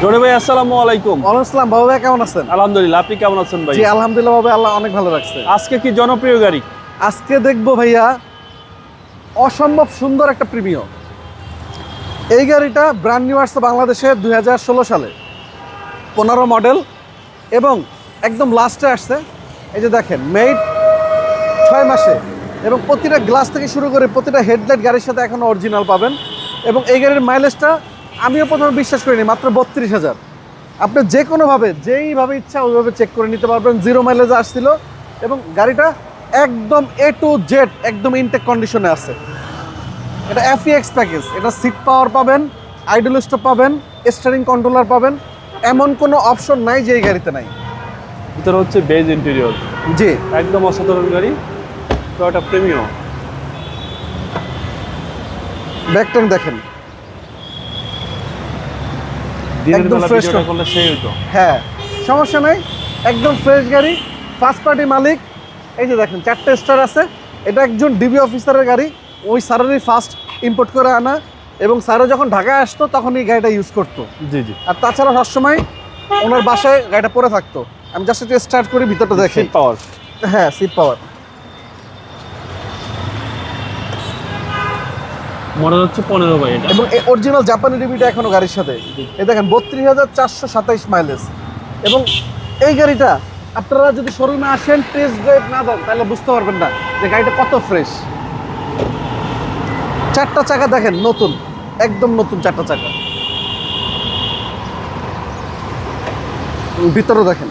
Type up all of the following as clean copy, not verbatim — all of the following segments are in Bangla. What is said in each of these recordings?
রনি ভাই আসসালামু আলাইকুম। ওয়ালাইকুম আসসালাম। বাবু ভাই কেমন আছেন? আলহামদুলিল্লাহ, আপনি কেমন আছেন ভাই? জি আলহামদুলিল্লাহ বাবু, আল্লাহ অনেক ভালো রাখছে। আজকে কি জনপ্রিয় গাড়ি? আজকে দেখবো ভাইয়া অসম্ভব সুন্দর একটা প্রিমিয়াম। এই গাড়িটা ব্র্যান্ড নিউ আসছে বাংলাদেশে 2016 সালে, 15 মডেল এবং একদম লাস্টে আসছে। এই যে দেখেন, মেড 6 মাসে এবং প্রতিটা গ্লাস থেকে শুরু করে প্রতিটা হেডলাইট গাড়ির সাথে এখন অরিজিনাল পাবেন। এবং এই গাড়ির মাইলেজটা আমিও প্রথমে বিশ্বাস করিনি, মাত্র 32,000। আপনি যে কোনোভাবে যেইভাবে ইচ্ছা ওইভাবে চেক করে নিতে পারবেন। 0 মাইলেজে আসছিল এবং গাড়িটা একদম A to Z একদম ইনটেক কন্ডিশনে আছে। এটা FEX প্যাকেজ, এটা সিট পাওয়ার পাবেন, আইডল স্টপ পাবেন, স্টিয়ারিং কন্ট্রোলার পাবেন। এমন কোনো অপশন নাই যে এই গাড়িতে নাই। ভিতরে হচ্ছে বেজ ইন্টেরিয়র, জি একদম অসাধারণ গাড়ি, টয়োটা প্রিমিয়াম। ব্যাকটান দেখেন, দিনের একদম বেলা fresh ভিডিওটা করলে সেই হতো। হ্যাঁ সমস্যা নাই, একদম ফ্রেশ গাড়ি, ফার্স্ট পার্টি মালিক। এই যে দেখেন 4টে স্টার আছে। এটা একজন ডিবি অফিসারের গাড়ি, ওই স্যারেরই ফার্স্ট ইম্পোর্ট করে আনা এবং স্যারে যখন ঢাকায় আসতো তখন এই গাড়িটা ইউজ করতো। জি জি। আর তাছাড়া সবসময় ওনার বাসায় গাড়িটা পরে থাকতো। আমি জাস্ট একটু স্টার্ট করি, ভিতরটা দেখি। সিট পাওয়ার, হ্যাঁ সিট পাওয়ার। মডেল হচ্ছে 15 ভাই এটা। এবং অরিজিনাল জাপানি ডিবিটা এখনো গাড়ির সাথে। এই দেখেন 32,427 মাইলেজ। এবং এই গাড়িটা আপনারা যদি শোরুমে আসেন, টেস্ট ড্রাইভ না দেন তাহলে বুঝতে পারবেন না যে গাড়িটা কত ফ্রেশ। 4টা চাকা দেখেন নতুন, একদম নতুন 4টা চাকা। ভিতরে দেখেন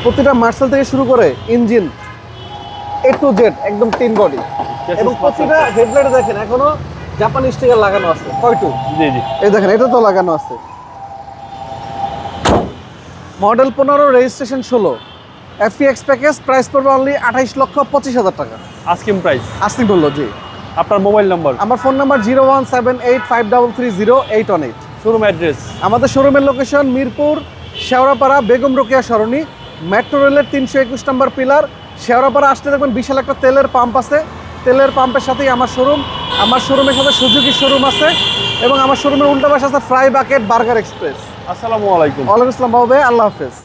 প্রতিটা মার্সেল থেকে শুরু করে ইঞ্জিন A to Z একদম টিন বডি। এবং প্রতিটা হেডলাইটে দেখেন এখনো জাপানি স্টিকার লাগানো আছে। কয়টু? জি জি। এই দেখেন, এটা তো লাগানো আছে। Model 15, registration 16, FEX package, price পড়বে অনলি 28,25,000 টাকা। Asking price. আসতে বললো জি। আপনার মোবাইল নাম্বার? আমার ফোন নাম্বার 01785330818। Showroom address? আমাদের শোরুমের লোকেশন মিরপুর শেওড়াপাড়া বেগম রোকেয়া সরণি, মেট্রো রেলের 321 নম্বর পিলার। শেওড়াপাড়া আসতে দেখবেন বিশাল একটা তেলের পাম্প আছে। তেলের পাম্পের সাথেই আমার শোরুম। আমার শোরুমের সাথে সুজুকি শোরুম আছে এবং আমার শোরুমের উল্টা পাশে আছে ফ্রাই বাকেট বার্গার এক্সপ্রেস। আসসালামু আলাইকুম। ওয়ালাইকুম আসসালাম বাবু ভাই, আল্লাহ হাফেজ।